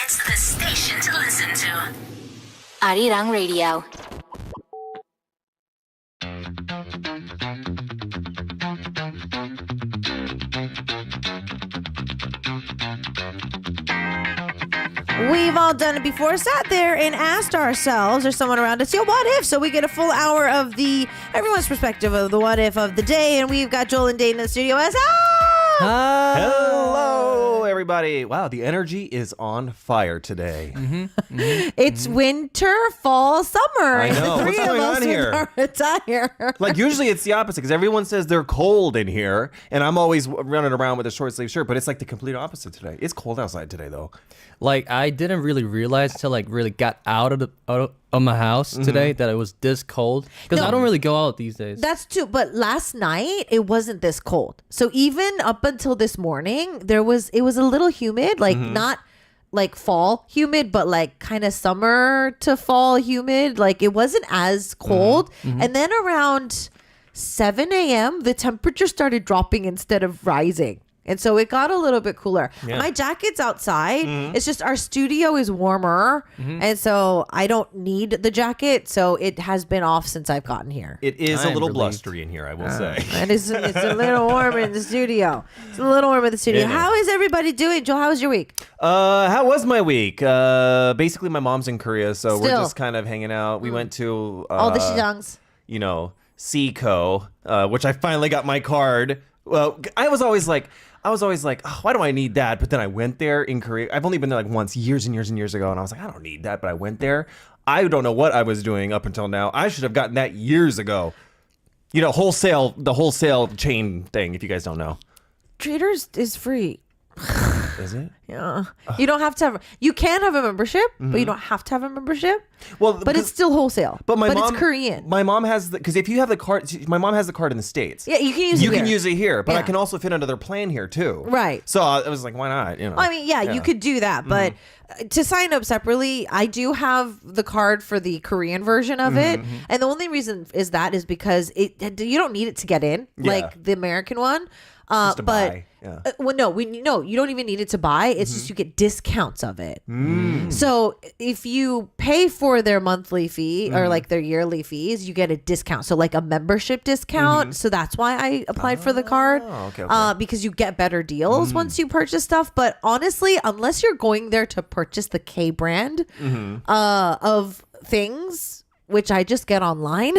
It's the station to listen to. Arirang Radio. We've all done it before, sat there and asked ourselves or someone around us, yo, what if? So we get a full hour of everyone's perspective of the what if of the day, and we've got Joel and Dayton in the studio as Hello, everybody. Wow, the energy is on fire today. It's winter, fall, summer. I know. The What's three going of us on here? with our attire. Like, usually it's the opposite because everyone says they're cold in here, and I'm always running around with a short sleeve shirt, but it's like the complete opposite today. It's cold outside today, though. Like, I didn't really realize until really got out of my house today that it was this cold. Because No. I don't really go out these days. That's true, but last night it wasn't this cold. So even up until this morning, it was a little humid, like not like fall humid, but like kind of summer to fall humid. Like it wasn't as cold. And then around 7 a.m., the temperature started dropping instead of rising. And so it got a little bit cooler. Yeah. My jacket's outside. It's just our studio is warmer. And so I don't need the jacket. So it has been off since I've gotten here. It is I a am little relieved. blustery in here, I will say. And it's a little warmer in the studio. It's a little warmer in the studio. Yeah. How is everybody doing? Joel, how was your week? How was my week? Basically, my mom's in Korea, so we're Still. just kind of hanging out. We went to All the shijangs. Seiko, which I finally got my card. Well, I was always like, oh, why do I need that? But then I went there in Korea. I've only been there like once, years and years and years ago, and I was like, I don't need that. But I went there. I don't know what I was doing up until now. I should have gotten that years ago. You know, the wholesale chain thing. If you guys don't know, Traders is free. is it? Yeah. You don't have to have, you can have a membership, but you don't have to have a membership. Well, But it's still wholesale. But my mom, it's Korean. My mom has because if you have the card, my mom has the card in the States. Yeah, you can use it You can here. use it here, but I Yeah. can also fit under their plan here too. Right. So I was like, why not? You know. I mean, yeah, you could do that, but to sign up separately, I do have the card for the Korean version of it, and the only reason is because you don't need it to get in like the American one. Just to but buy, yeah. well, you don't even need it to buy. It's just you get discounts of it. So if you pay for their monthly fee or like their yearly fees, you get a discount. So like a membership discount. So that's why I applied for the card. okay. Because you get better deals once you purchase stuff. But honestly, unless you're going there to purchase the K brand of things, which I just get online,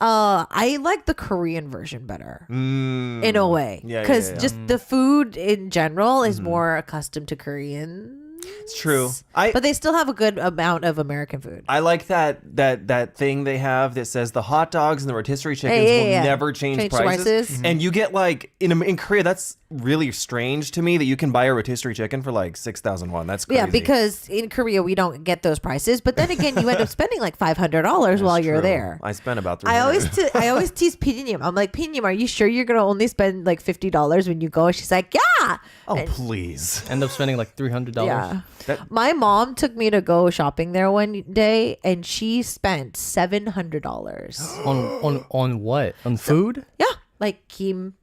I like the Korean version better in a way. Yeah, Because yeah. just the food in general is more accustomed to Korean. It's true. But they still have a good amount of American food. I like that thing they have that says the hot dogs and the rotisserie chickens will never change prices. And you get like in Korea, that's really strange to me that you can buy a rotisserie chicken for like 6,000 won. That's crazy. Yeah, because in Korea we don't get those prices. But then again, you end up spending like $500 while you're True. there. I spent about 300. I always tease Pidinim. I'm like, Pidinim, are you sure you're gonna only spend like $50 when you go? She's like, yeah. Oh, please. End up spending like $300. Yeah. That- My mom took me to go shopping there one day, and she spent $700. On what? On food? Yeah, like Kim.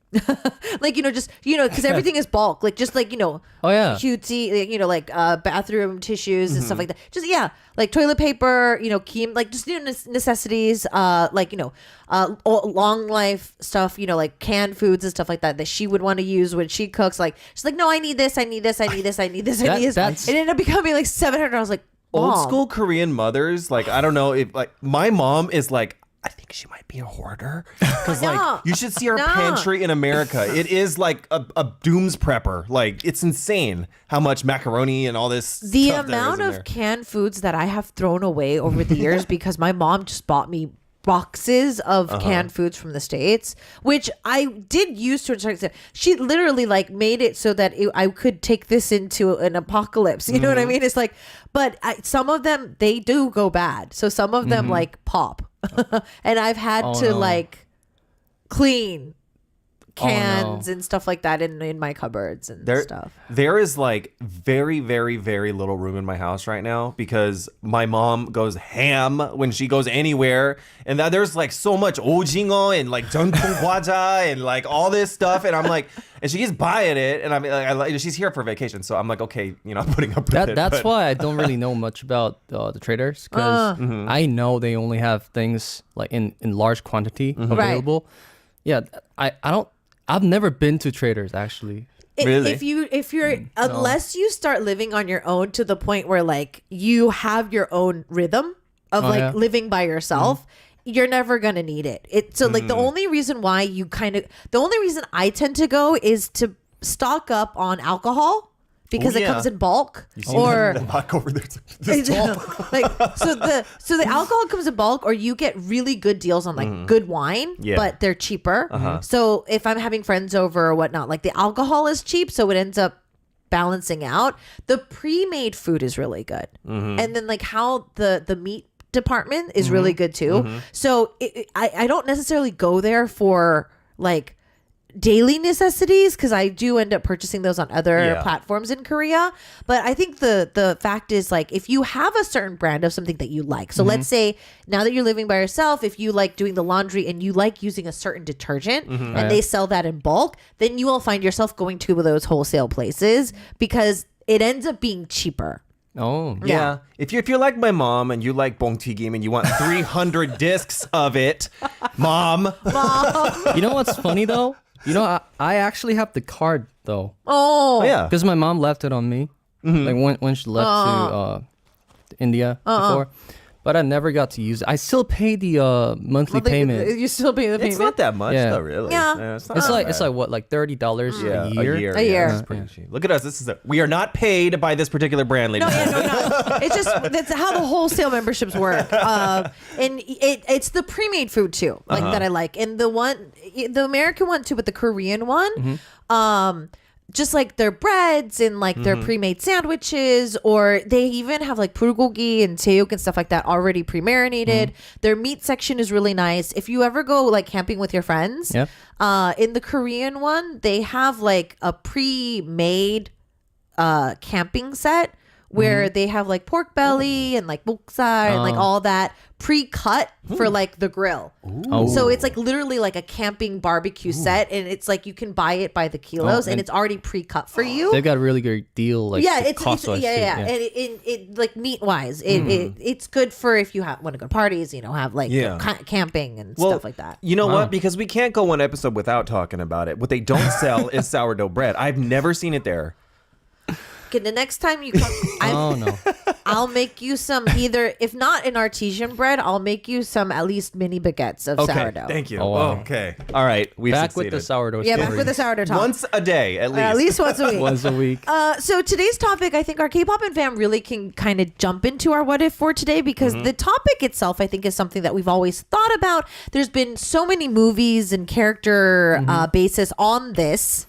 Like, just because everything is bulk, like just like Oh, yeah. cutesy, like bathroom tissues and stuff like that. Just like toilet paper, Kim, like just necessities, like long life stuff, like canned foods and stuff like that she would want to use when she cooks. Like she's like, no, I need this, I need this, I need this, I need this, I need this. That's- It ended up becoming like $700. I was like, Old Mom. school Korean mothers, like, I don't know if, like, my mom is like, I think she might be a hoarder. Because, No. like, you should see our No. pantry in America. It is like a dooms prepper. Like, it's insane how much macaroni and all this The stuff there is amount in of there. canned foods that I have thrown away over the years because my mom just bought me boxes of canned foods from the States, which I did use to a certain extent. She literally like made it so that I could take this into an apocalypse. You know what I mean? It's like, but some of them, they do go bad. So some of them like pop. And I've had to no. like clean cans and stuff like that in my cupboards and stuff. There is like very, very, very little room in my house right now because my mom goes ham when she goes anywhere, and that there's like so much ojingo and like 전통 과자 and like all this stuff, and I'm like, and she keeps buying it, and I'm like, she's here for vacation, so I'm like, okay, you know, I'm putting up with it. That's why I don't really know much about the traders, because I know they only have things like in large quantity available. Yeah, I've never been to traders actually. Really? If you're unless you start living on your own to the point where like you have your own rhythm of living by yourself, you're never gonna need it. So like the only reason I tend to go is to stock up on alcohol. Because it comes in bulk, or the vodka over there. So the alcohol comes in bulk, or you get really good deals on like good wine, but they're cheaper. So if I'm having friends over or whatnot, like the alcohol is cheap, so it ends up balancing out. The pre-made food is really good, and then like how the meat department is really good too. So I don't necessarily go there for like daily necessities, because I do end up purchasing those on other platforms in Korea. But I think the fact is, like, if you have a certain brand of something that you like, so let's say now that you're living by yourself, if you like doing the laundry and you like using a certain detergent and they sell that in bulk, then you will find yourself going to those wholesale places because it ends up being cheaper. Oh. Yeah. If you're like my mom and you like bongtigim and you want 300 discs of it, mom. You know what's funny though? You know, I actually have the card though. Oh yeah. Because my mom left it on me, like when she left to India before. But I never got to use it. I still pay the monthly payment. You still pay the payment? It's not that much Yeah. though, really. Yeah. It's like what, like $30 a year? A year. It's pretty cheap. Look at us. We are not paid by this particular brand, ladies. No. It's just that's how the wholesale memberships work. And it's the pre-made food too, like that I like, and the American one too, but the Korean one, just like their breads and like their pre-made sandwiches, or they even have like bulgogi and 제육 and stuff like that already pre-marinated. Their meat section is really nice. If you ever go like camping with your friends, in the Korean one, they have like a pre-made camping set where they have like pork belly and like 목살 and like all that pre-cut for like the grill. So it's like literally like a camping barbecue set, and it's like you can buy it by the kilos, and it's already pre-cut for you. They've got a really good deal. Like It's cost-wise too. And it like meat wise, it's good for if you want to go to parties, have like camping and stuff like that. You know what? Because we can't go one episode without talking about it. What they don't sell is sourdough bread. I've never seen it there. Okay, the next time you come, I'll make you some, either, if not an artesian bread, I'll make you some at least mini baguettes of sourdough. Thank you. Oh, wow. Okay. All right. We've Back succeeded. with the sourdough Yeah, story. back with the sourdough talk. Once a day, at least. At least once a week. Once a week. So today's topic, I think our Kpoppin fam really can kind of jump into our what if for today, because the topic itself, I think, is something that we've always thought about. There's been so many movies and character basis on this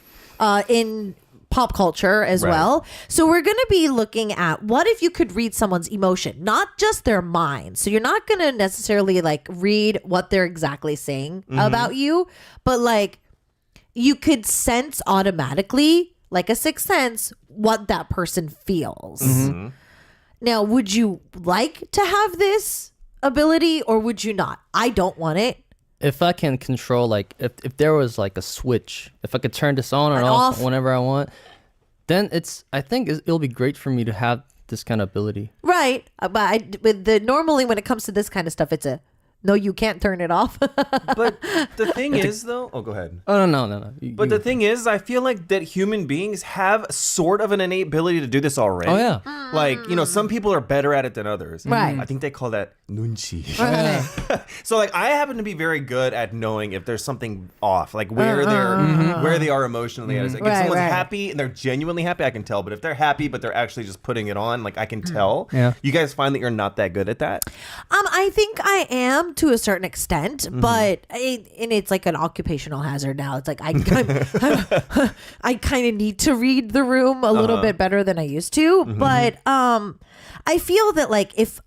in pop culture as well. So we're going to be looking at what if you could read someone's emotion, not just their mind. So you're not going to necessarily like read what they're exactly saying about you, but like you could sense automatically, like a sixth sense, what that person feels. Now, would you like to have this ability or would you not? I don't want it. If I can control, like, if there was like a switch, if I could turn this on or off whenever I want, then I think it'll be great for me to have this kind of ability. Right. But normally when it comes to this kind of stuff, it's no, you can't turn it off. But the thing is, though... Oh, go ahead. Oh, no. But the thing is, I feel like that human beings have sort of an innate ability to do this already. Oh, yeah. Like, some people are better at it than others. Right. I think they call that nunchi. Right. So, like, I happen to be very good at knowing if there's something off, like where where they are emotionally. Like, if someone's happy and they're genuinely happy, I can tell. But if they're happy, but they're actually just putting it on, like, I can tell. Yeah. You guys find that you're not that good at that? I think I am to a certain extent, but and it's like an occupational hazard now. It's like I kind of need to read the room a little bit better than I used to. But I feel that like if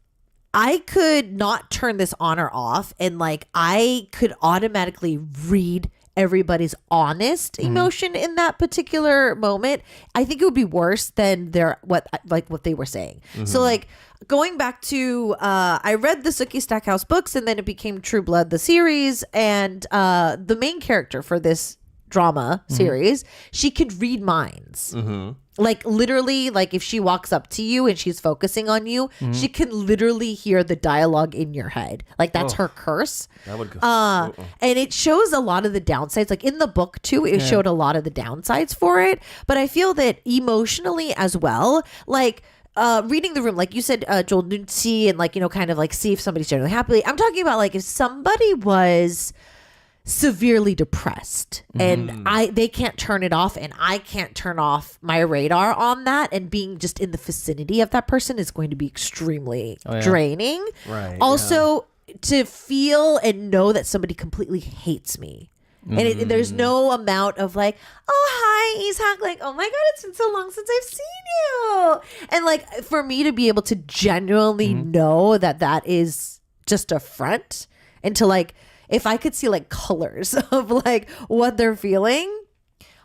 I could not turn this on or off, and like I could automatically read everybody's honest emotion in that particular moment, I think it would be worse than what they were saying. So like going back to I read the Sookie Stackhouse books, and then it became True Blood the series, and the main character for this drama series, she could read minds. Like literally, like if she walks up to you and she's focusing on you, she can literally hear the dialogue in your head. Like that's her curse. That would go. And it shows a lot of the downsides. Like in the book too, it showed a lot of the downsides for it. But I feel that emotionally as well, like reading the room, like you said, Joel Nunzi, and like, you know, kind of like see if somebody's generally happy. I'm talking about like if somebody was severely depressed and they can't turn it off, and I can't turn off my radar on that, and being just in the vicinity of that person is going to be extremely draining. Right. Also, to feel and know that somebody completely hates me. And there's no amount of like, oh, hi, Ishak. Like, oh my God, it's been so long since I've seen you. And like, for me to be able to genuinely know that that is just a front, and to like, if I could see like colors of like what they're feeling,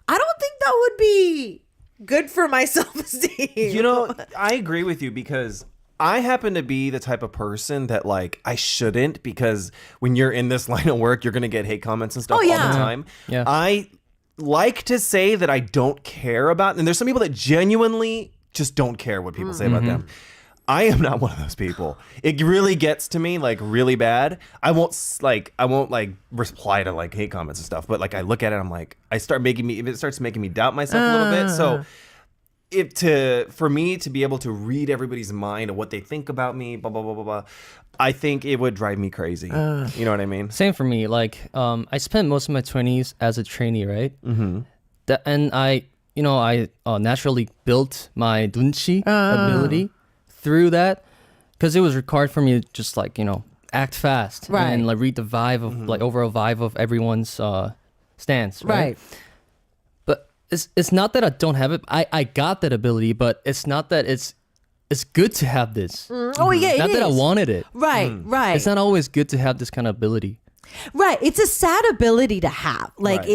I don't think that would be good for my self-esteem. You know, I agree with you, because I happen to be the type of person that like I shouldn't, because when you're in this line of work, you're going to get hate comments and stuff all the time. Yeah. I like to say that I don't care about, and there's some people that genuinely just don't care what people say about them. I am not one of those people. It really gets to me like really bad. I won't reply to like hate comments and stuff, but like I look at it, I'm like, it starts making me doubt myself a little bit. So for me to be able to read everybody's mind and what they think about me, blah blah blah blah blah, I think it would drive me crazy. You know what I mean? Same for me. Like I spent most of my 20s as a trainee, right? And I naturally built my dunchi ability through that, because it was required for me to just like, you know, act fast and like read the vibe of like overall vibe of everyone's stance, right? But it's not that I don't have it. I got that ability, but it's not that it's good to have this. Oh yeah, not that I wanted it. Right. It's not always good to have this kind of ability. Right. It's a sad ability to have. Like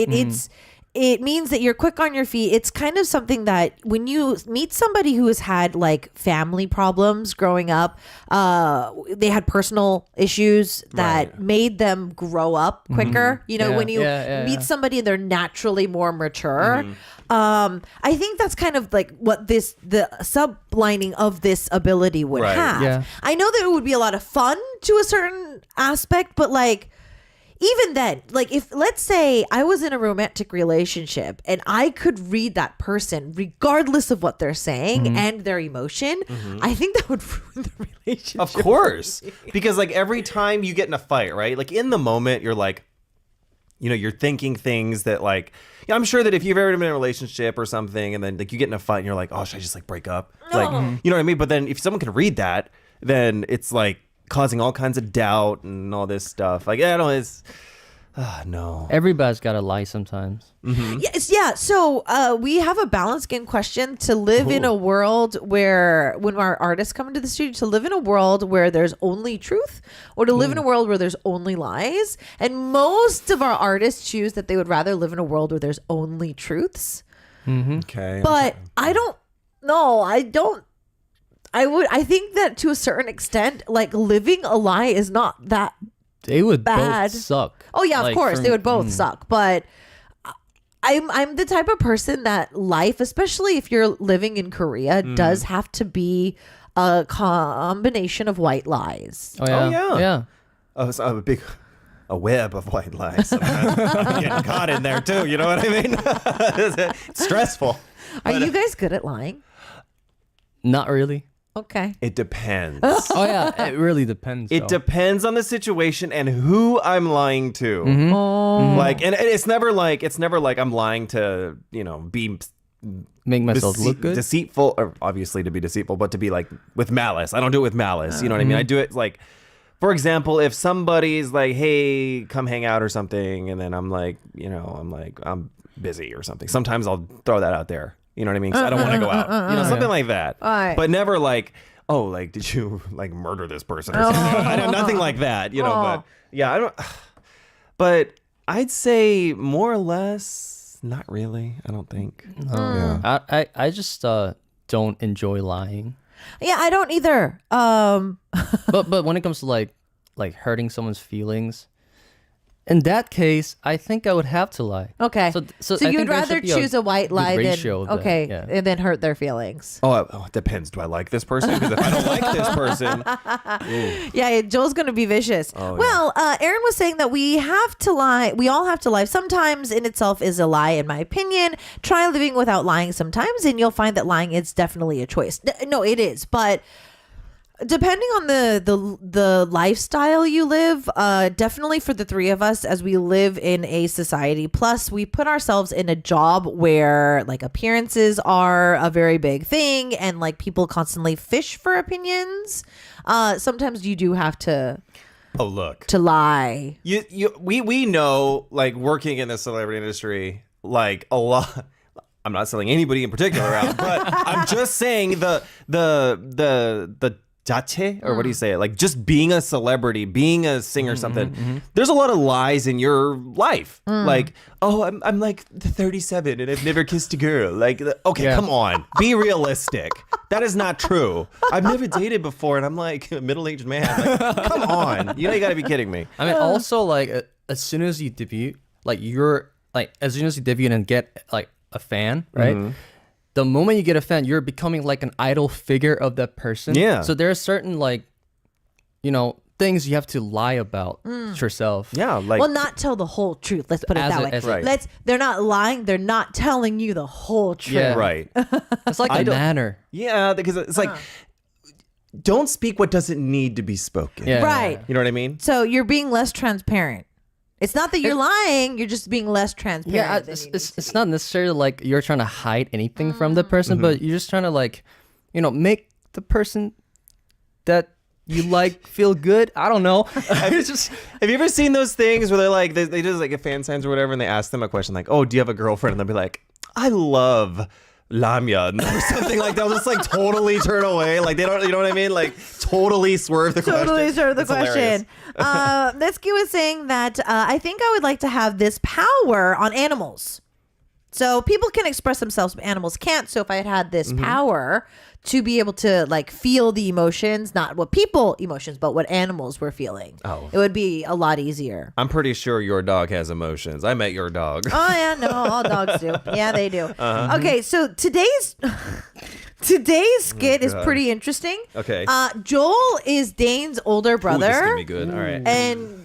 it means that you're quick on your feet. It's kind of something that when you meet somebody who has had like family problems growing up, they had personal issues that made them grow up quicker. You know, when you meet somebody and they're naturally more mature. I think that's kind of like what the sublining of this ability would have. Yeah. I know that it would be a lot of fun to a certain aspect, but like, even then, like if let's say I was in a romantic relationship and I could read that person regardless of what they're saying and their emotion, I think that would ruin the relationship. Of course. Because like every time you get in a fight, right? Like in the moment, you're like, you know, you're thinking things that like, yeah, I'm sure that if you've ever been in a relationship or something and then like you get in a fight and you're like, oh, should I just like break up? Like, you know what I mean? But then if someone can read that, then it's like causing all kinds of doubt and all this stuff. Like, I don't know, it's no. Everybody's got to lie sometimes. Yes, yeah. So we have a balance game question: to live in a world where, when our artists come into the studio, to live in a world where there's only truth, or to live in a world where there's only lies. And most of our artists choose that they would rather live in a world where there's only truths. Okay. But I don't know. I think that to a certain extent, like living a lie is not that They would bad. both suck. Oh yeah, Like, of course they would both suck. But I'm the type of person that life, especially if you're living in Korea, does have to be a combination of white lies. Oh yeah. yeah. Yeah. Oh, so a web of white lies. I'm getting caught in there too. You know what I mean? It's stressful. Are you guys good at lying? Not really. Okay. It depends. Oh yeah, it really depends. It depends on the situation and who I'm lying to. Like, and it's never like I'm lying to, you know, be Make myself look good. deceitful, or obviously to be deceitful, but to be like with malice. I don't do it with malice. You know what I mean? I do it like, for example, if somebody's like, hey, come hang out or something, and then I'm like, you know, I'm busy or something. Sometimes I'll throw that out there. You know what I mean? 'Cause I don't want to go out. You know, something like that. But never like, oh, like, did you like murder this person or something? I know, nothing like that. You know, but yeah, I don't. But I'd say more or less, not really. I don't think. Yeah. I just don't enjoy lying. Yeah, I don't either. But when it comes to like hurting someone's feelings, in that case, I think I would have to lie. Okay. So I you'd think there rather should be choose a white good lie ratio than of that, okay, yeah. and then hurt their feelings. Oh, it depends. Do I like this person? Because if I don't like this person, Yeah, Joel's gonna be vicious. Oh, Well, Aaron was saying that we have to lie. We all have to lie. Sometimes in itself is a lie, in my opinion. Try living without lying sometimes, and you'll find that lying is definitely a choice. No, it is, but depending on the lifestyle you live, definitely for the three of us, as we live in a society, plus we put ourselves in a job where like appearances are a very big thing, and like people constantly fish for opinions. Sometimes you do have to look. to lie. We know, like, working in the celebrity industry, like, a lot. I'm not selling anybody in particular out, but I'm just saying the dache, or what do you say it? Like, just being a celebrity, being a singer, or something. There's a lot of lies in your life. Like, oh, I'm like 37 and I've never kissed a girl. Like, okay, come on, be realistic. That is not true. I've never dated before, and I'm like a middle-aged man. Like, come on, you got to be kidding me. I mean, also like as soon as you debut, like as soon as you debut and get like a fan, right? The moment you get a fan, you're becoming like an idol figure of that person. Yeah. So there are certain like, things you have to lie about yourself. Yeah, like, Well, not tell the whole truth. Let's put it As that a- way. as a- Right. They're not lying. They're not telling you the whole truth. Yeah. right. It's like I a don't- manner. Yeah, because it's like, don't speak what doesn't need to be spoken. Yeah. Right. You know what I mean? So you're being less transparent. It's not that you're lying. You're just being less transparent. Yeah, than you need to it's be. not necessarily like you're trying to hide anything from the person, but you're just trying to like, make the person that you like feel good. I don't know. It's just Have you ever seen those things where they're like, they do like a fan signs or whatever, and they ask them a question like, oh, do you have a girlfriend? And they'll be like, I love Lamya or something like that. They'll just like totally turn away. Like, they don't, you know what I mean? Like, totally swerve the question. Totally swerve the It's hilarious. question. Nesky was saying that I think I would like to have this power on animals. So people can express themselves, but animals can't. So if I had this power to be able to like feel the emotions, not what people emotions, but what animals were feeling, it would be a lot easier. I'm pretty sure your dog has emotions. I met your dog. Oh yeah, no, all dogs do. Yeah, they do. Okay, so today's skit is God. pretty interesting. Okay. Joel is Dane's older Ooh, this is brother, gonna be good. All right. and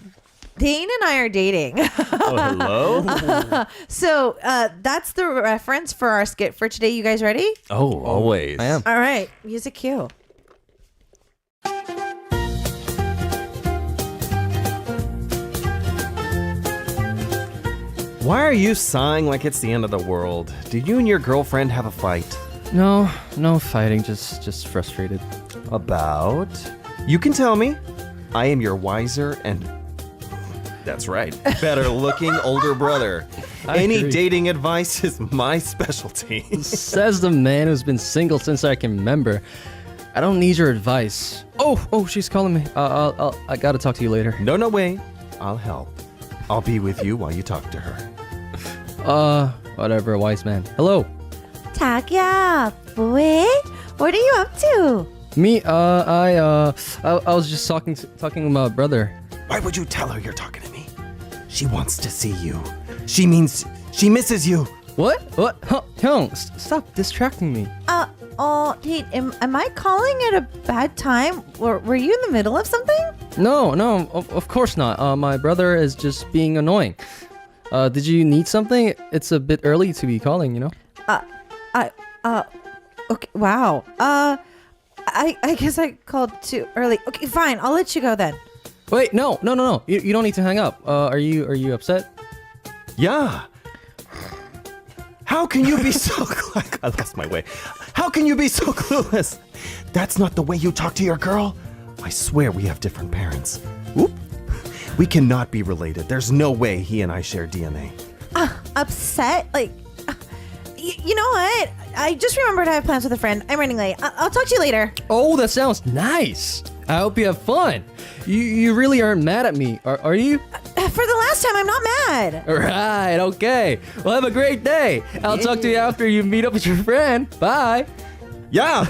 Dane and I are dating. Oh, hello? So that's the reference for our skit for today. You guys ready? Oh, always. I am. All right, music cue. Why are you sighing like it's the end of the world? Did you and your girlfriend have a fight? no fighting, just frustrated. About? You can tell me. I am your wiser and... That's right. Better looking older brother. I Any agree. dating advice is my specialty. Says the man who's been single since I can remember. I don't need your advice. Oh, she's calling me. I gotta talk to you later. No, wait. I'll help. I'll be with you while you talk to her. Whatever, wise man. Hello. 자기야, 뭐해? What are you up to? Me, I was just talking with my brother. Why would you tell her you're talking to me? She wants to see you. She means she misses you. What? Hyung, stop distracting me. Dane, am I calling at a bad time? Were you in the middle of something? No, of course not. My brother is just being annoying. Did you need something? It's a bit early to be calling, Okay, wow. I guess I called too early. Okay, fine. I'll let you go then. Wait, no. You don't need to hang up. Are you upset? Yeah. How can you be so... I lost my way. How can you be so clueless? That's not the way you talk to your girl. I swear we have different parents. Whoop. We cannot be related. There's no way he and I share DNA. Upset? Like, you know what? I just remembered I have plans with a friend. I'm running late. I'll talk to you later. Oh, that sounds nice. I hope you have fun. You really aren't mad at me, are you? For the last time, I'm not mad. Right, okay. Well, have a great day. I'll talk to you after you meet up with your friend. Bye. Yeah.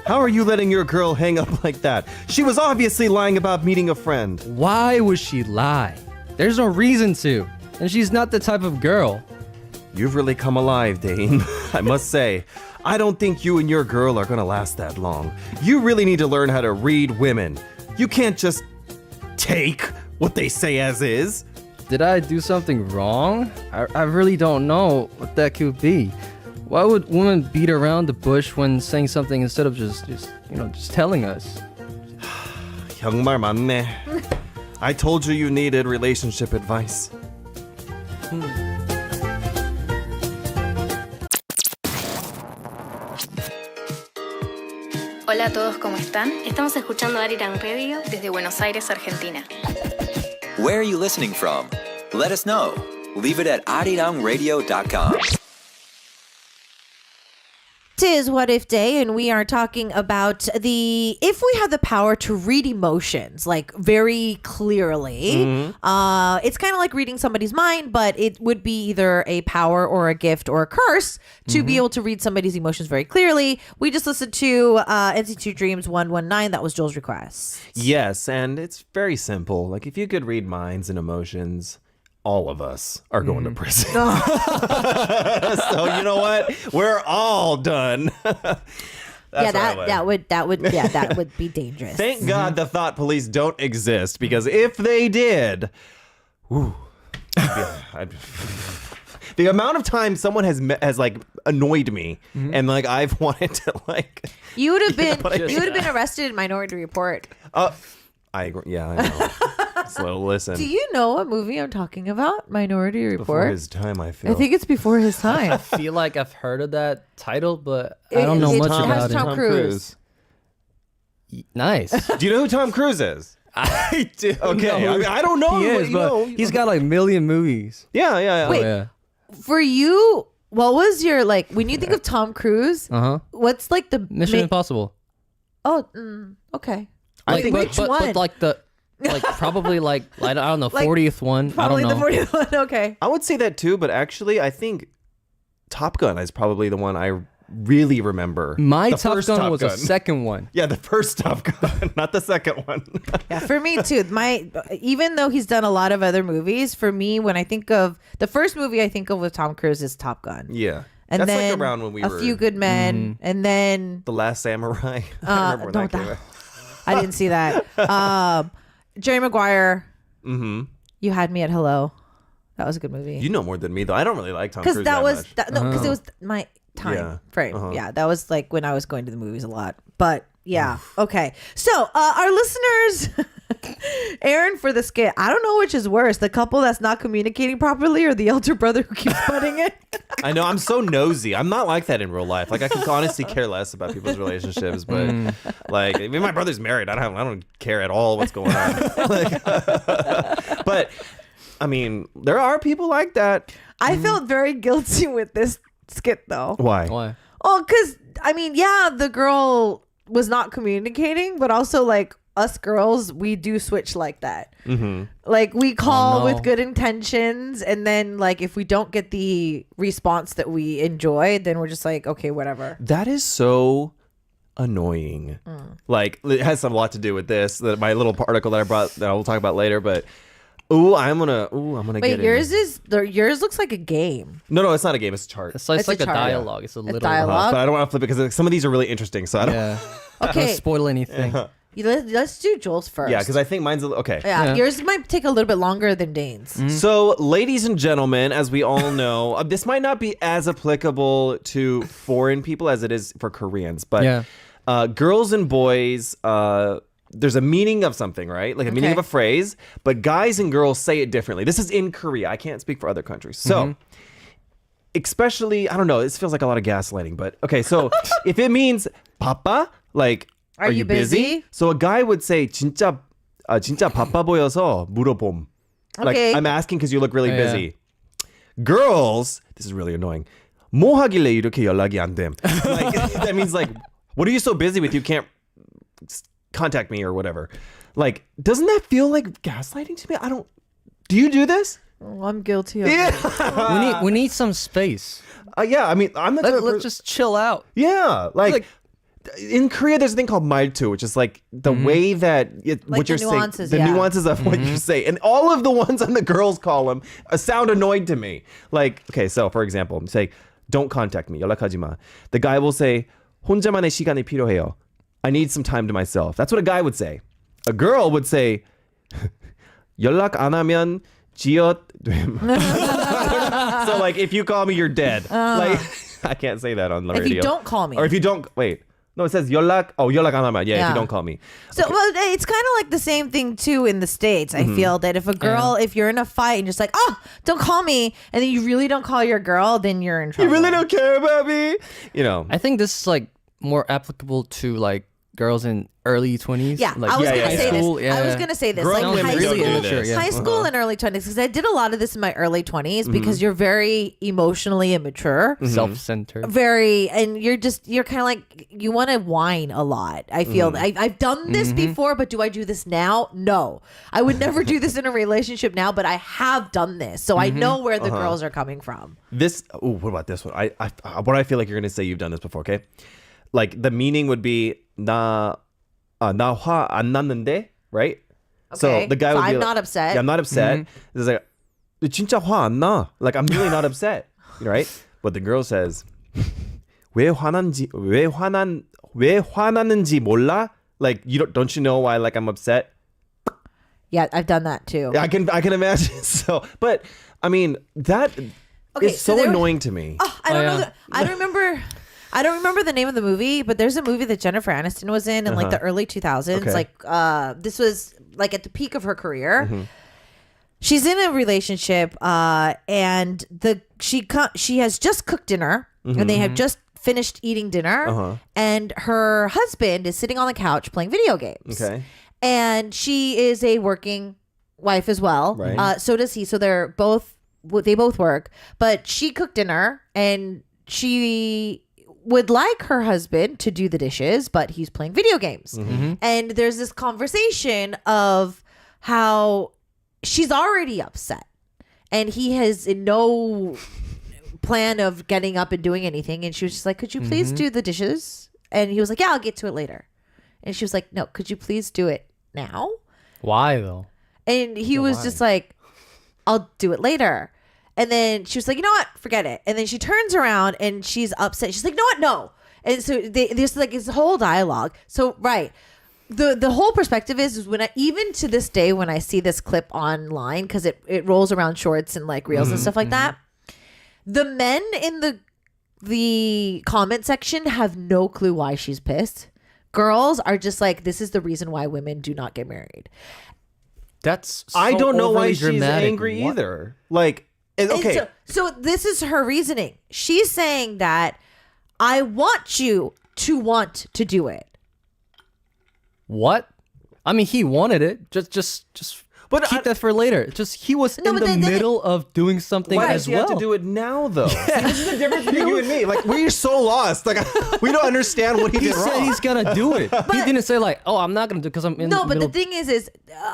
How are you letting your girl hang up like that? She was obviously lying about meeting a friend. Why would she lie? There's no reason to. And she's not the type of girl. You've really come alive, Dane. I must say, I don't think you and your girl are gonna last that long. You really need to learn how to read women. You can't just take what they say as is. Did I do something wrong? I really don't know what that could be. Why would women beat around the bush when saying something instead of just telling us? 정말 맞네. I told you needed relationship advice. Hola a todos, ¿cómo están? Estamos escuchando Arirang Radio desde Buenos Aires, Argentina. Where are you listening from? Let us know. Leave it at arirangradio.com. Tis What If Day, and we are talking about if we had the power to read emotions like very clearly. It's kind of like reading somebody's mind, but it would be either a power or a gift or a curse to be able to read somebody's emotions very clearly. We just listened to NCT Dreams 119. That was Joel's request. Yes, and it's very simple. Like, if you could read minds and emotions, all of us are going to prison. So you know what? We're all done. That would be dangerous. Thank God the thought police don't exist, because if they did, the amount of time someone has like annoyed me, and like I've wanted to like. You would have been arrested in Minority Report. I agree. Yeah, I know. So listen. Do you know what movie I'm talking about? Minority Report. Before his time, I feel. I think it's before his time. I feel like I've heard of that title, but I don't know much about it. Tom Cruise. Nice. Do you know who Tom Cruise is? I do. Okay, I don't know. He is, but he's got like a million movies. Yeah. Wait. Oh, yeah. For you, what was your like when you think of Tom Cruise? What's like the Mission Impossible. Oh, okay. I think which one? But like probably like I don't know, 40th one. Probably I don't know. the 40th one. Okay. I would say that too, but actually, I think Top Gun is probably the one I really remember. My The Top first Gun Top was Gun. the second one. Yeah, the first Top Gun, not the second one. Yeah, for me too. Even though he's done a lot of other movies, for me, when I think of the first movie I think of with Tom Cruise is Top Gun. Yeah. And That's then like around when we were A Few Good Men, and then The Last Samurai. I remember when that came out. I didn't see that. Jerry Maguire. Mm-hmm. You Had Me at Hello. That was a good movie. You know more than me, though. I don't really like Tom Cruise Because that was much. because it was my time Yeah. frame. Yeah, that was like when I was going to the movies a lot. But yeah, okay. So our listeners, Aaron for the skit. I don't know which is worse: the couple that's not communicating properly, or the elder brother who keeps butting it. I know, I'm so nosy. I'm not like that in real life. Like, I could honestly care less about people's relationships, but like, I mean, my brother's married. I don't care at all what's going on. Like, but I mean, there are people like that. I felt very guilty with this skit though. Why? Oh, because I mean, yeah, the girl was not communicating, but also like us girls, we do switch like that. Like we call with good intentions, and then like if we don't get the response that we enjoy, then we're just like, okay, whatever. That is so annoying. Like, it has a lot to do with this. My little article that I brought that I will talk about later, but. I'm gonna Wait, get yours looks like a game. No, it's not a game. It's a chart. It's like a chart. dialogue. It's a little dialogue? But I don't want to flip it because some of these are really interesting. So I don't. Yeah. Okay. Don't spoil anything. Let's do Joel's first. Yeah, because I think mine's okay. Yeah, yours might take a little bit longer than Dane's. So, ladies and gentlemen, as we all know, this might not be as applicable to foreign people as it is for Koreans, but girls and boys, there's a meaning of something, right? Like a meaning of a phrase, but guys and girls say it differently. This is in Korea. I can't speak for other countries. So, especially, I don't know, this feels like a lot of gaslighting, but okay, so if it means papa, like, are you busy? So a guy would say, 진짜 바빠 보여서 물어봄. Like, I'm asking because you look really busy. Girls, this is really annoying. 뭐 하길래 이렇게 연락이 안 됨? Like, that means like, what are you so busy with? You can't contact me or whatever. Like, doesn't that feel like gaslighting to me? Do you do this? Oh, I'm guilty of it. Yeah. we need some space. Yeah, I mean, I'm the type of Let's person- just chill out. Yeah, like in Korea, there's a thing called 말투, which is like the way that what the you're nuances, saying, the yeah. nuances of what you say, and all of the ones on the girls' column sound annoyed to me. Like, okay, so for example, say, "Don't contact me." 연락하지 마. The guy will say, "혼자만의 시간이 필요해요." I need some time to myself. That's what a guy would say. A girl would say, 연락 안 하면 지읒됨. So like, if you call me, you're dead. Like, I can't say that on the radio. If you don't call me. Or if you don't, wait. No, it says 연락 안 하면. Yeah, if you don't call me. So well, it's kind of like the same thing too in the States. I feel that if a girl, if you're in a fight and just like, oh, don't call me, and then you really don't call your girl, then you're in trouble. You really don't care about me? You know. I think this is like more applicable to like girls in early 20s. Yeah, like I was yeah, gonna yeah, say yeah. this. School, I was gonna say this. Grown Like women high don't school, do this. Yeah. high school and early 20s, because I did a lot of this in my early 20s because you're very emotionally immature. Self-centered. Very, and you're kind of like, you want to whine a lot. I feel I've done this before, but do I do this now? No, I would never do this in a relationship now, but I have done this, so I know where the girls are coming from. This. Oh, what about this one? What I feel like you're gonna say you've done this before. Okay, like the meaning would be 나 화 안 났는데, right? So Okay, the guy so would be I'm like, not upset. Yeah, I'm not upset. It's like 진짜 화 안 나. Like I'm really not upset, right? But the girl says 왜 화났는지 몰라? Like don't you know why like I'm upset? Yeah, I've done that too. Yeah, I can imagine. So, but I mean that Okay, is so so there- annoying to me. I don't yeah. know. I don't remember the name of the movie, but there's a movie that Jennifer Aniston was in like the early 2000s. Okay. Like this was like at the peak of her career. She's in a relationship and she has just cooked dinner and they have just finished eating dinner and her husband is sitting on the couch playing video games. Okay. And she is a working wife as well. Right. So does he. So they both work, but she cooked dinner and she would like her husband to do the dishes, but he's playing video games. And there's this conversation of how she's already upset and he has no plan of getting up and doing anything. And she was just like, could you please do the dishes? And he was like, yeah, I'll get to it later. And she was like, no, could you please do it now? Why though? And he was just like, I'll do it later. And then she was like, you know what? Forget it. And then she turns around and she's upset. She's like, no, what? No. And so there's like this whole dialogue. So, right. The whole perspective is when even to this day, when I see this clip online, because it rolls around shorts and like reels and stuff like that, the men in the comment section have no clue why she's pissed. Girls are just like, this is the reason why women do not get married. That's I so don't know why overly she's dramatic. angry What? either. Like, okay. And so this is her reasoning. She's saying that I want you to want to do it. What? I mean, he wanted it. Just But keep that for later. Just he was No, in but the then- middle of doing something Why as does he well. have to do it now, though? See, this is the difference between you and me. Like, we're so lost. Like, we don't understand what he He did said wrong. he's gonna do it. He didn't say like, "Oh, I'm not gonna do because I'm in No, the but middle." the thing is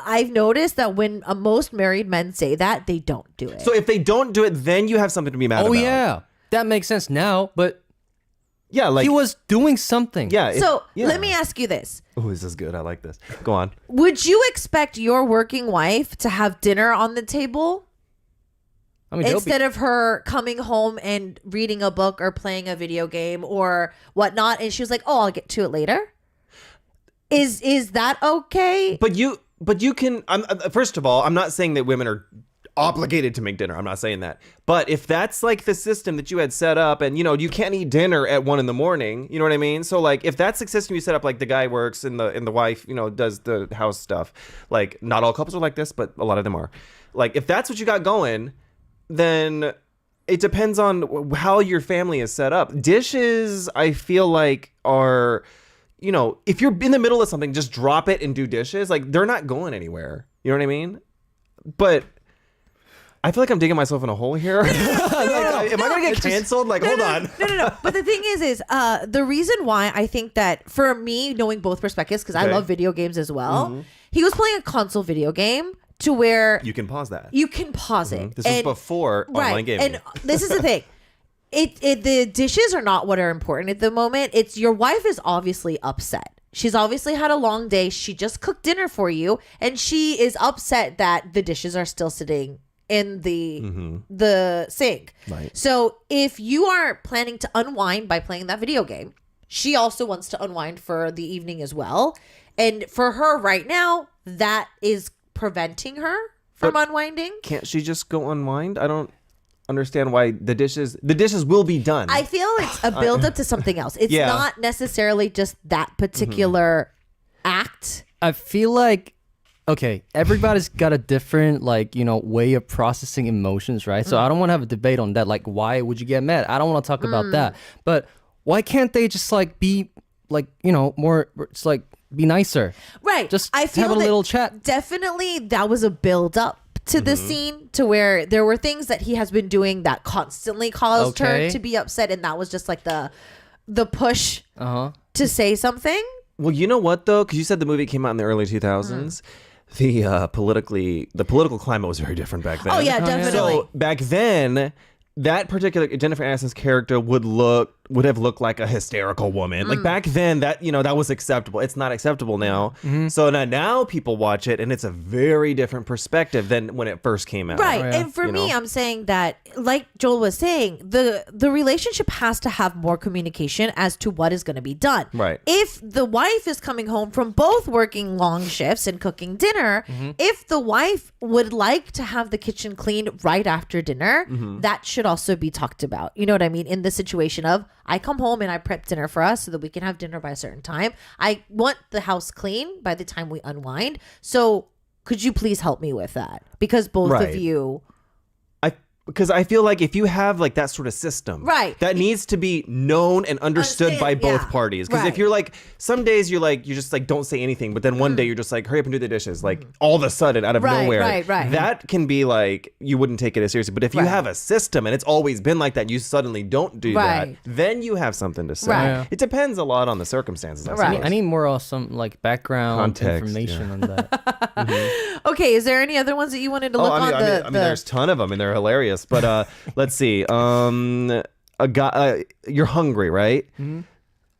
I've noticed that when most married men say that, they don't do it. So if they don't do it, then you have something to be mad oh about. yeah, that makes sense now. But Yeah, like, he was doing something. yeah. Let me ask you this. Oh, this is good. I like this. Go on. Would you expect your working wife to have dinner on the table I mean, they'll instead of her coming home and reading a book or playing a video game or whatnot? And she was like, oh, I'll get to it later. Is that okay? But you can. First of all, I'm not saying that women are obligated to make dinner. I'm not saying that. But if that's like the system that you had set up, and you can't eat dinner at 1 a.m, you know what I mean? So like, if that's the system you set up, like the guy works and the wife, does the house stuff. Like, not all couples are like this, but a lot of them are. Like, if that's what you got going, then it depends on how your family is set up. Dishes, I feel like, are, if you're in the middle of something, just drop it and do dishes. Like, they're not going anywhere. You know what I mean? But I feel like I'm digging myself in a hole here. Am I going to get canceled? Like, hold on. No. But the thing is the reason why I think that for me, knowing both perspectives, because I Okay. love video games as well, he was playing a console video game to where You can pause that. you can pause it. This was before online gaming. And this is the thing. The dishes are not what are important at the moment. It's your wife is obviously upset. She's obviously had a long day. She just cooked dinner for you, and she is upset that the dishes are still sitting in the sink. Right. So if you are planning to unwind by playing that video game, she also wants to unwind for the evening as well. And for her right now, that is preventing her from unwinding. Can't she just go unwind? I don't understand why the dishes will be done. I feel it's a build up to something else. It's Yeah. not necessarily just that particular act. I feel like, okay, everybody's got a different, like, way of processing emotions, right? So I don't want to have a debate on that. Like, why would you get mad? I don't want to talk about that. But why can't they just, like, be, like, more, it's like, be nicer? Right. Just I feel have a that little chat. Definitely that was a build up to the scene to where there were things that he has been doing that constantly caused her Okay. to be upset, and that was just like the push Uh-huh. to say something. Well, you know what though? Because you said the movie came out in the early 2000s. The political climate was very different back then. Oh yeah, definitely. So back then, that particular Jennifer Aniston's character would have looked like a hysterical woman. Like back then, that that was acceptable. It's not acceptable now. So now people watch it, and it's a very different perspective than when it first came out. Right. Oh, yeah. And for me, I'm saying that, like Joel was saying, the relationship has to have more communication as to what is going to be done. Right. If the wife is coming home from both working long shifts and cooking dinner, if the wife would like to have the kitchen cleaned right after dinner, that should also be talked about. You know what I mean? In the situation of, I come home and I prep dinner for us so that we can have dinner by a certain time. I want the house clean by the time we unwind. So could you please help me with that? Because both Right. of you... Because I feel like if you have like that sort of system, Right. that needs to be known and understood by both yeah. parties. Because Right. if you're like, some days you just like don't say anything, but then one day you're just like, hurry up and do the dishes, like all of a sudden out of Right, nowhere. right. That can be like, you wouldn't take it as seriously. But if you Right. have a system and it's always been like that, and you suddenly don't do Right. that, then you have something to say. Right. Yeah. It depends a lot on the circumstances. I Right. suppose. I need more some, like, background Context, information on that. Okay, is there any other ones that you wanted to look on? I mean, there's a ton of them and they're hilarious. But let's see. A guy, you're hungry, right?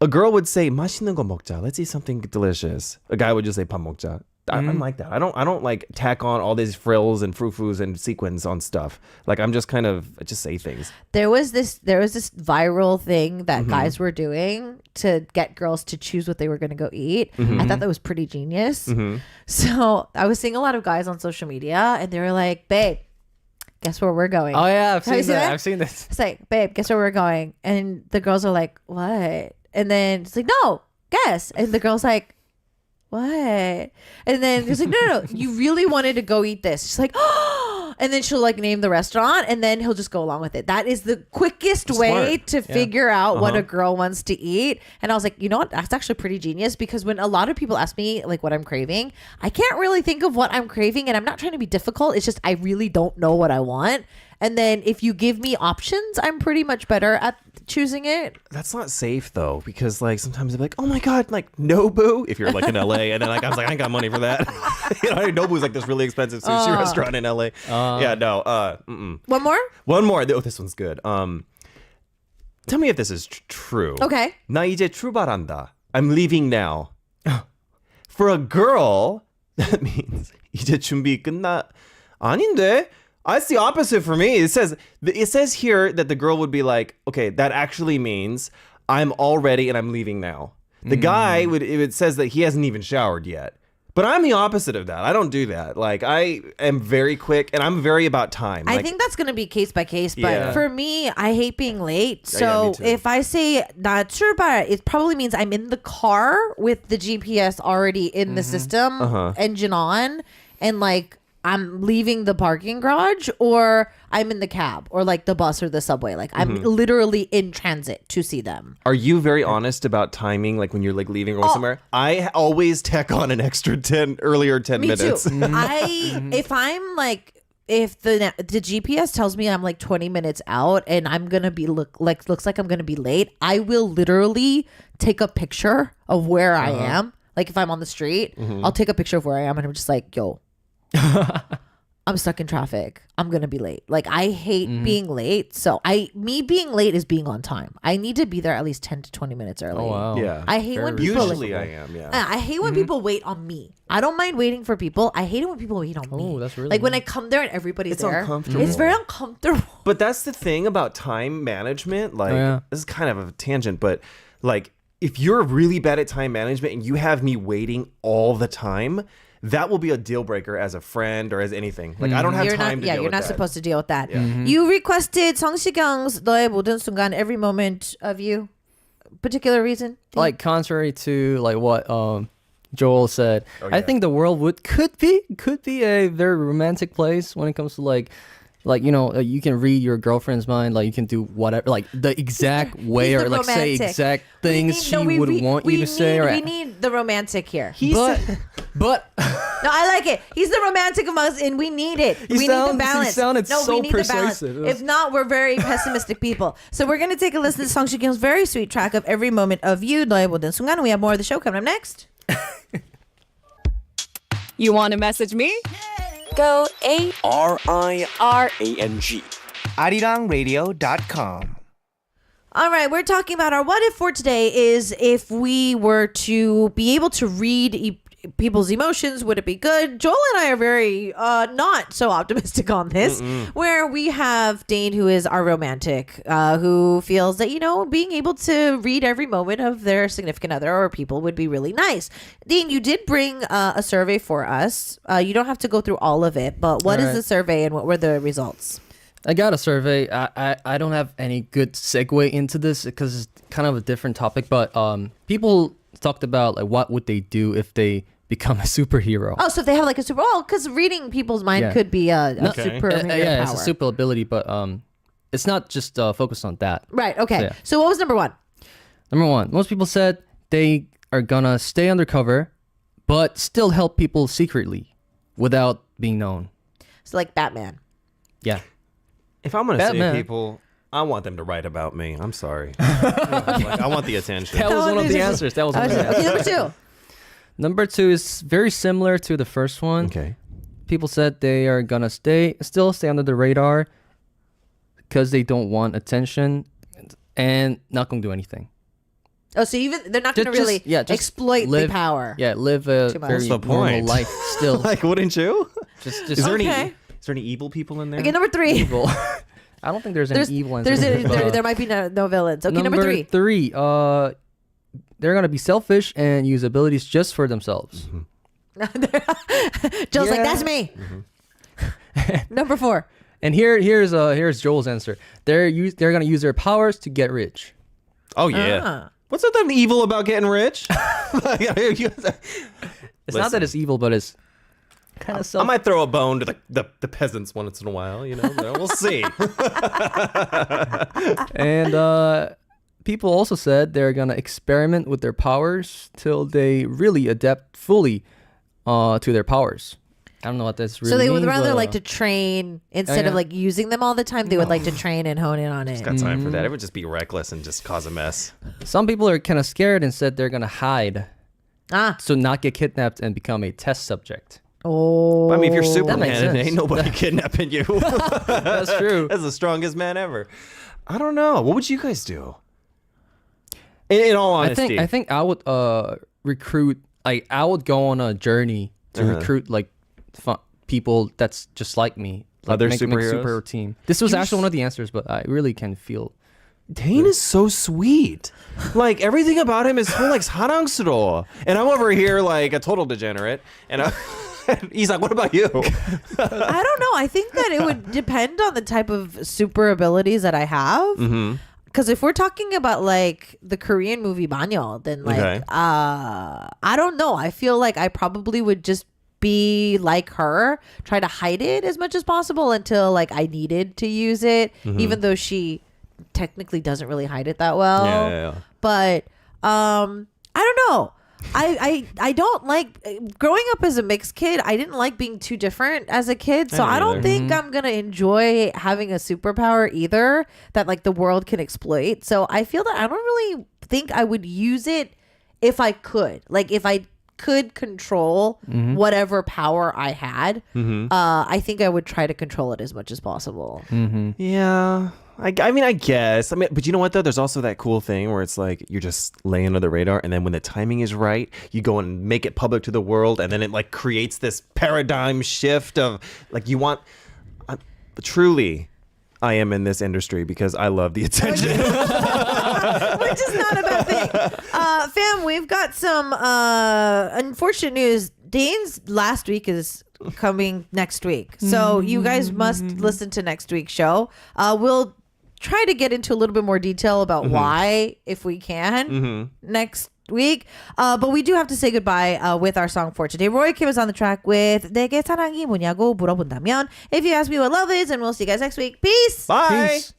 A girl would say, "맛있는 거 먹자. Let's eat something delicious." A guy would just say, "밥 먹자." I'm like that. I don't like tack on all these frills and frou-frous and sequins on stuff. Like I just say things. There was this viral thing that guys were doing to get girls to choose what they were going to go eat. I thought that was pretty genius. So I was seeing a lot of guys on social media, and they were like, "Babe, guess where we're going?" Oh, yeah, I've Have you seen seen that. that? I've seen this. It's like, "Babe, guess where we're going?" And the girls are like, "What?" And then it's like, "No, guess." And the girl's like, "What?" And then it's like, no, you really wanted to go eat this. She's like, "Oh," and then she'll like name the restaurant, and then he'll just go along with it. That is the quickest way to figure out what a girl wants to eat. And I was like, you know what? That's actually pretty genius, because when a lot of people ask me like what I'm craving, I can't really think of what I'm craving, and I'm not trying to be difficult. It's just I really don't know what I want. And then if you give me options, I'm pretty much better at choosing it. That's not safe though, because like sometimes they're like, "Oh my god, like Nobu," if you're like in LA, and then like I was like, I ain't got money for that. Nobu's like this really expensive sushi restaurant in LA. Yeah, no. One more? One more. Oh, this one's good. Tell me if this is true. Okay. 나 이제 출발한다. I'm leaving now. For a girl, that means 이제 준비 끝나. 아닌데? That's the opposite for me. It says here that the girl would be like, okay, that actually means I'm all ready and I'm leaving now. The guy it says that he hasn't even showered yet. But I'm the opposite of that. I don't do that. Like I am very quick and I'm very about time. I Like, think that's going to be case by case, but Yeah. for me, I hate being late. Yeah, So me too. if I say 나 출발, it probably means I'm in the car with the GPS already in the system, engine on, and like I'm leaving the parking garage, or I'm in the cab or like the bus or the subway. Like I'm literally in transit to see them. Are you very honest about timing, like when you're like leaving or going somewhere? I always tack on an extra 10 Me minutes. too. If I'm like, if the GPS tells me I'm like 20 minutes out and I'm gonna be looks like I'm gonna be late, I will literally take a picture of where I am. Like if I'm on the street, I'll take a picture of where I am, and I'm just like, yo, I'm stuck in traffic. I'm gonna be late. Like I hate being late. So me being late is being on time. I need to be there at least 10 to 20 minutes early. Oh wow. Yeah. I hate when people Usually I am, yeah. I hate when people wait on me. I don't mind waiting for people. I hate it when people wait on me. Oh, that's really like when I nice. come there and everybody's It's there. uncomfortable. It's very uncomfortable. But that's the thing about time management. Like, yeah. this is kind of a tangent, but like, if you're really bad at time management and you have me waiting all the time, that will be a deal breaker as a friend or as anything. Like, I don't have You're time not, to yeah, deal you're with not that. supposed to deal with that. You requested 성시경's 너의 모든 순간, every moment of you. Particular reason? Like contrary to like what Joel said, Oh, I yeah. think the world could be a very romantic place when it comes to like you know, you can read your girlfriend's mind, like you can do whatever, like the exact way He's or the like say romantic. exact We things need- she no, we- would we- want we you to say. need- Or we need the romantic here. but No, I like it. He's the romantic among us, and we need it. We need the balance. He sounded no, so we need persuasive. the balance. If not, we're very pessimistic people. So we're gonna take a listen to 성시경's very sweet track of every moment of you. 너의 모든 순간. We have more of the show coming up next. You want to message me? Go RIRANG. ArirangRadio.com. All right, we're talking about our what if for today is if we were to be able to read people's emotions, would it be good? Joel and I are very not so optimistic on this, where we have Dane, who is our romantic, who feels that, you know, being able to read every moment of their significant other or people would be really nice. Dane, you did bring a survey for us. You don't have to go through all of it, but what is All right. the survey and what were the results? I got a survey. I don't have any good segue into this because it's kind of a different topic. But people talked about like what would they do if they become a superhero. Oh, so if they have like a super, because reading people's mind Yeah. could be a Okay. super Yeah, power. it's a super ability, but it's not just focused on that. Right. Okay. So, yeah. So what was number one? Number one, most people said they are gonna stay undercover, but still help people secretly without being known. So like Batman. Yeah. If I'm going to Batman. save people, I want them to write about me. I'm sorry. Like, I want the attention. That was one one of is the just- answers. That was one of the Okay, answers. number two. Number two is very similar to the first one. Okay. People said they are gonna still stay under the radar because they don't want attention and not gonna do anything. Oh, so even they're not going to Just- really just exploit live, the power. Yeah, live a Too much. very What's the normal point? life still. Like, wouldn't you? just Is there Okay. any? Is there any evil people in there? Okay, number three. evil. I don't think there's any evil in there might be no villains. Okay, number three. They're gonna be selfish and use abilities just for themselves. Joel's like, Yeah. that's me. Number four. And here's Joel's answer. They're gonna use their powers to get rich. Oh yeah. Ah. What's that evil about getting rich? It's not that it's evil, but it's kind of I self. might throw a bone to the peasants once in a while. You know, we'll see. And people also said they're gonna experiment with their powers till they really adapt fully to their powers. I don't know what that's really. So they would means, rather but, like to train instead of yeah. like using them all the time. They would like to train and hone in on it. Got time for that. It would just be reckless and just cause a mess. Some people are kind of scared and said they're gonna hide, so not get kidnapped and become a test subject. Oh, I mean, if you're makes Superman, sense. ain't nobody kidnapping you. That's true. That's the strongest man ever. I don't know. What would you guys do? In all honesty, I think I would recruit. Like I would go on a journey to recruit like people that's just like me. Like, Other make superheroes? super team. This was actually one of the answers, but I really can feel. Dane is so sweet. Like everything about him is so like 사랑스러워. And I'm over here like a total degenerate. And he's like, "What about you?" I don't know. I think that it would depend on the type of super abilities that I have. Mm-hmm. Because if we're talking about like the Korean movie Banyo, then like Okay. I don't know. I feel like I probably would just be like her, try to hide it as much as possible until like I needed to use it, even though she technically doesn't really hide it that well. Yeah. But I don't know. I don't like growing up as a mixed kid. I didn't like being too different as a kid, so I I don't either. think I'm gonna enjoy having a superpower either that like the world can exploit. So I feel that I don't really think I would use it if I could. Like if I could control whatever power I had, I think I would try to control it as much as possible. Yeah. I mean, I guess. I mean, but you know what, though? There's also that cool thing where it's like you're just laying under the radar, and then when the timing is right, you go and make it public to the world, and then it like creates this paradigm shift of like you want. Truly, I am in this industry because I love the attention. Which is not a bad thing. Fam, we've got some unfortunate news. Dane's last week is coming next week. So you guys must listen to next week's show. We'll try to get into a little bit more detail about why, if we can, next week. But we do have to say goodbye with our song for today. Roy Kim is on the track with 내게 사랑이 뭐냐고 물어본다면. If you ask me what love is, and we'll see you guys next week. Peace! Bye! Peace.